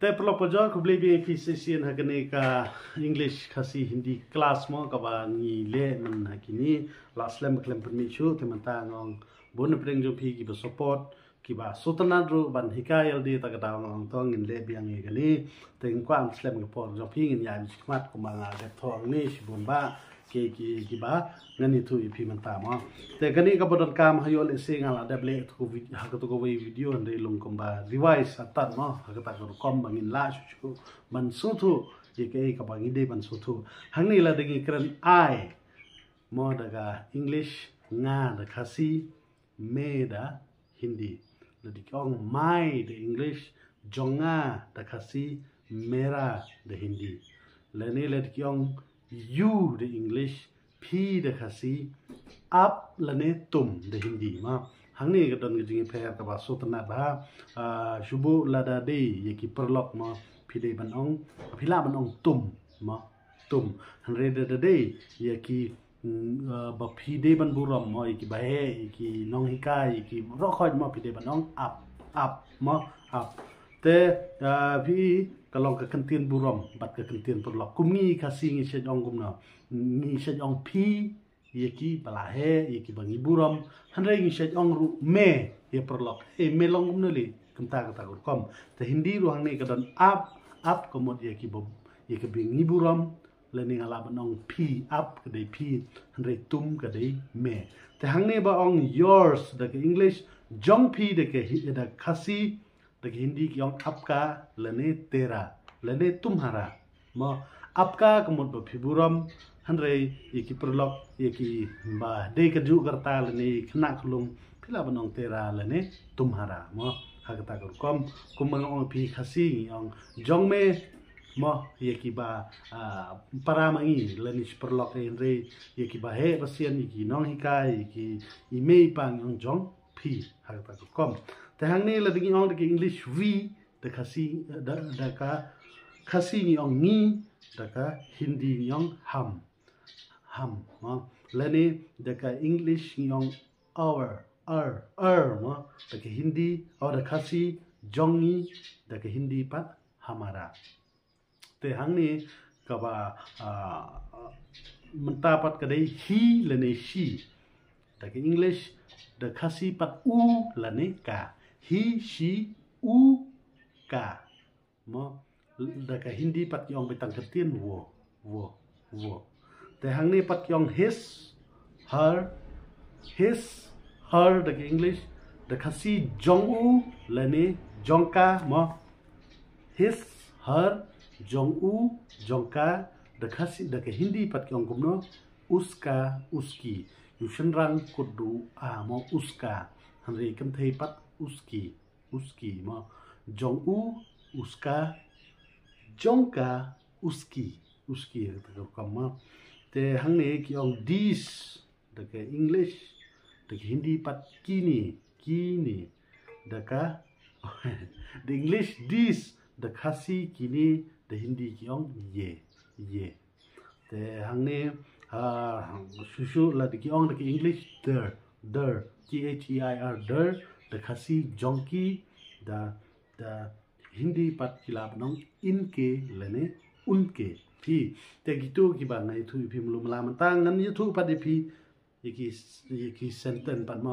ते प्रलो पजो कुबले भी एक सेशन हकने का इंग्लिश खासी हिंदी क्लास मो कबा नि ले मन हकिनी लास्लम क्लेम परमिशु ते मंता ngong bon preng jo phi ki support ki ba sotana ru ban hikayal di ta ka ngong tong ngin le biang ngi gani te kwam slem ko por jo phi ngin ya mi khmat ko ma ga de thong ni shibun ba ki ba ngani thu i phi manta mo te gani ka bodon kam hayol e se ngala de ble to ha ka to ko video ndai lung kom ba device atat mo ha ka ta ko kom bangin la chu man su thu ye ke ka bangi de ban su thu hangni la de kran ai mo daga english nga da khasi me da hindi la di kong mai da english jonga da khasi mera da hindi la ne la di kong you the English, P the khasi, up lane tum the Hindi ma. Hangni ka don gijing pair ka ba sotana ba shubu lada de yeki perlok ma pide banong pila banong tum ma tum hanre de de yeki ba pide ban buram ma yeki ba he yeki nong hikai yeki rokhoj ma pide banong up ma up te pi kalong ka kantin buram bat ka kantin perlok kumni khasi ngi sejong gumna ngi sejong pi yeki bala he yeki bangi buram hanre ngi sejong ru me ye perlok e me long gumna li kanta kata kom te hindi ru hang ni ka don up komod yeki bob yeki bangi buram lening ala banong pi up ka dei pi hanre tum ka dei me te hang ni ba ong yours da english jong pi de ke da khasi Dagi Hindi ki ong apka lene tera lene tumhara mo apka kemud ba phiburam hanre yeki perlok yeki ba de kaju karta lene khna khulum phila banong tera lene tumhara mo hagata kom kumang ong phi khasi ong jongme mo yeki ba paramangi lene perlok henre yeki ba he basian yeki nong hikai yeki imei pang ong jong phi hagata kom te hang ni la dingi ong de english we de khasi da ka khasi ni ong ni da ka hindi ni ong ham ma la ni da ka english ni ong our ma da ka hindi or da khasi jong ni da ka hindi pat hamara te hang ni ka ba menta pat ka dei he la ni she da ka english da khasi pat u la ni ka he, she, u, ka. Mo, daka Hindi pat yung bitang katin wo. Te hang ni pat yung his, her, daka English, daka si jong u, lani jong ka, mo. His, her, jong u, jong ka, daka Hindi pat yung kumno, uska, uski. Yushan rang kudu mo uska. Hanri kan thei pat uski mo jong u uska jongka uski ta kama te hangne ki ong this da ka english da hindi pat kini da ka the english this da khasi kini da hindi ki ong ye te hangne shushu la ki ong da ki english der their der da khasi jongki da hindi pat kilap nong inke lene unke phi te gitu ki ba ngai thu phi mulum la man tang nan thu pat phi yeki sentence pat mo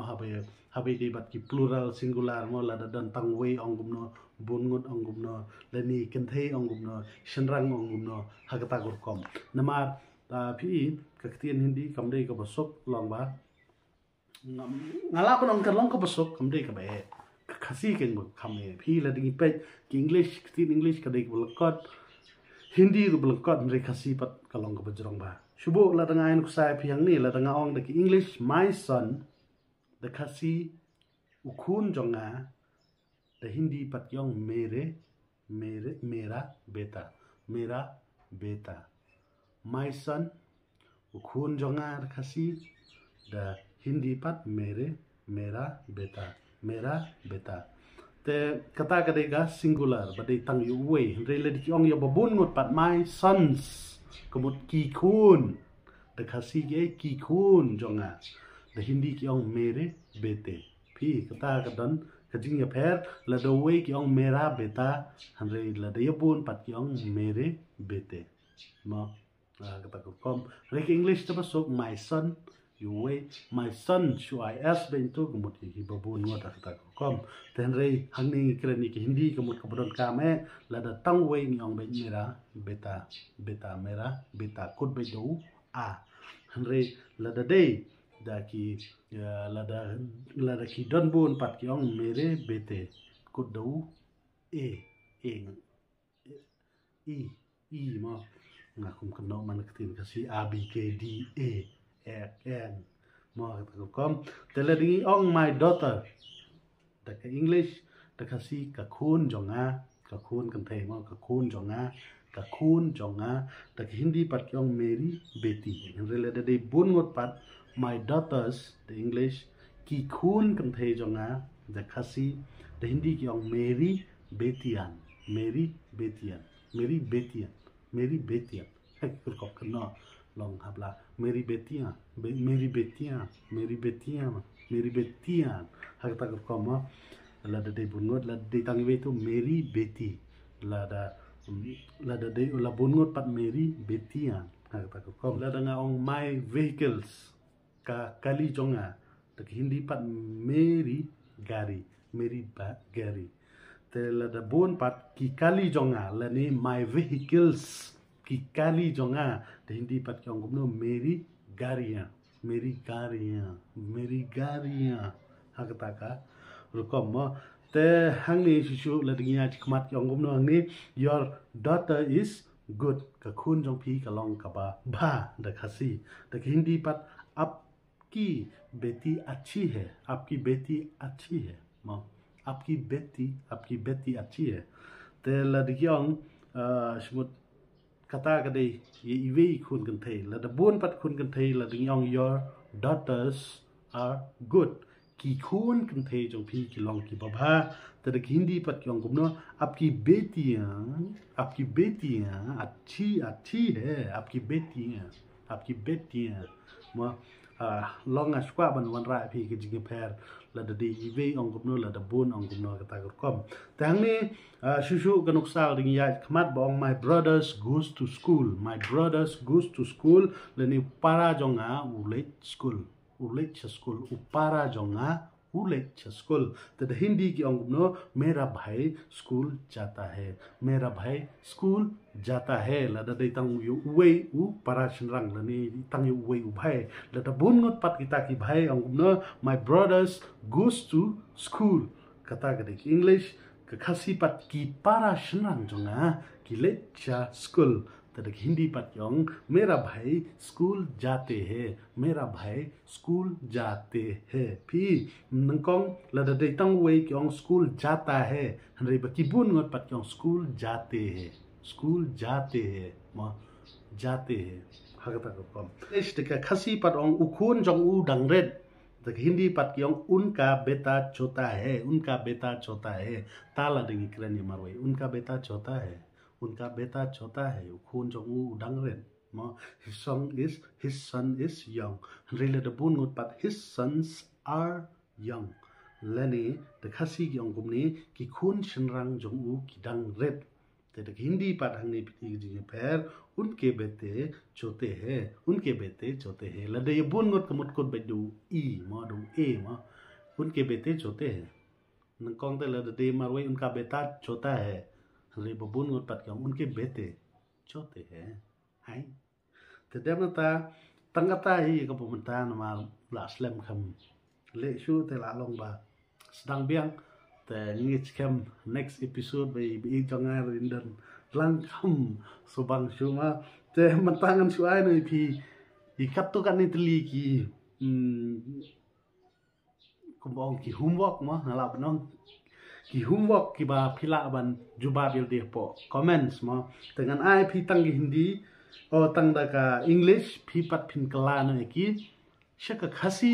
habe de bat ki plural singular mo la dan tang we ong gumno bungut ong gumno leni kenthe ong gumno shenrang ong gumno hagata gur kom namar phi kaktian hindi kamdei ka basok long ba ngala ko nong kalong ko basok kamdei ka ba khasi ken bu khame phi la dingi pe ki english tin english ka dei bulkot hindi ru bulkot mre khasi pat kalong ko bajrong ba shubu la danga en ku sai phiang ni la danga ong de ki english my son the khasi ukhun jonga the hindi pat yong mera beta my son ukhun jonga khasi the hindi pat mera beta te kata kadega singular badai tang yu we rele di ong yo babun ngut pat my sons komut ki khun the khasi ge ki khun jonga the hindi ki ong mere bete phi kata kadan kajing ya pher la da way ki ong mera beta hanre la da yabun pat ki ong mere bete mo kata kom rek English ta masuk my son you way my son should I ask bentu kemut ki babun ngot kata kom ten re hangni krani ki hindi kemut kabron kame la da tang way ni ong ben mera beta mera beta kut be do a hanre la da day da ki la da ki don bun pat ki ong mere bete kut do e i mo ngakum keno man ketin kasi a b k d a n mo kom tele dingi ong my daughter da ka English da kasi ka khun jonga ka khun kan thai mo ka khun jonga da ka Hindi pat ki ong meri beti rele da de bun ngot pat my daughters the English ki khun kan thai jonga da kasi da Hindi ki ong meri betian hai kok kena long habla meri betian ha ta ko ma la da de bungot la de tang we tu meri beti la da de la bungot pat meri betian ha ta ko la da nga ong my vehicles ka kali jonga ta Hindi pat meri gari te la da bon pat ki kali jonga la ni my vehicles ki kali jonga te Hindi pat ki ong no meri garia ha kata ka rukom mo te hangni shu la dingia chikmat ki ong no ni your daughter is good ka khun jong phi ka long ka ba da khasi te Hindi pat आपकी बेटी अच्छी है आपकी बेटी अच्छी है ते लड़कियों smut kata kadai ye iwe khun kan thai la da bon pat khun kan thai la dingyong your daughters are good ki khun kan thai jong phi ki long ki baba te da Hindi pat kyong kumno आपकी बेटियां अच्छी है आपकी बेटियां mo long aswa ban wan ra phi ki jing pher la da de iwe ong kumno la da bon ong kumno kata kom tang ni shu kanuk sal ding ya khmat bong my brothers goes to school le ni para jonga ulet school upara jonga ulet school te da Hindi ki ong kumno mera bhai school jata hai la da dei tang yu wei u para shinrang la ni tang yu wei u bhai la da bun ngot pat kita ki bhai ong kumno my brothers goes to school kata ka de English ka khasi pat ki para shinrang jonga ki le cha school te da Hindi pat yong mera bhai school jate hai phi nangkong la da dei tang wei ki ong school jata hai hanre ba ki bun ngot pat yong school jate hai ma jate hai hagata ko kom istika khasi pat ong ukhun jong u dangret the Hindi pat ki ong unka beta chota hai tala dingi krani marwai unka beta chota hai ukhun jong u dangret ma his son is young really the bun ngot pat his sons are young lani the khasi ki ong gumni ki khun shinrang jong u ki dangret te Hindi pat hangni piti jing per unke bete chote hai la de bun ngot kamut kot bedu i ma do e ma unke bete chote hai nang kong te la de marwai unka beta chota hai re bun ngot pat kam unke bete chote hai te demata tangata hi ka pumta na ma la slam kham le shu te la long ba sedang biang te ngich kem next episode bi jonga rindan lang kham subang shuma te mantangan shu ai noi phi ikat to kan itli ki kumbong ki homework ma hala banong ki homework ki ba phila ban juba bil de po comments ma dengan ai phi tang Hindi o tang da ka English phi pat phin kala no ki shaka khasi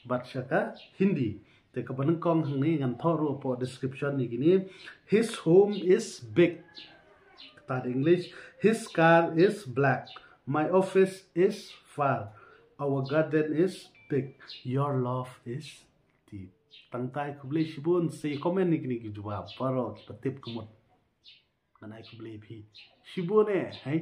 bat shaka Hindi te ka ban kong hang ni ngan thoru po description ni gini his home is big ta English his car is black my office is far our garden is big your love is deep tangtai kuble shibun se comment ni ki jawab paro patip kumut nanai kuble phi shibune hai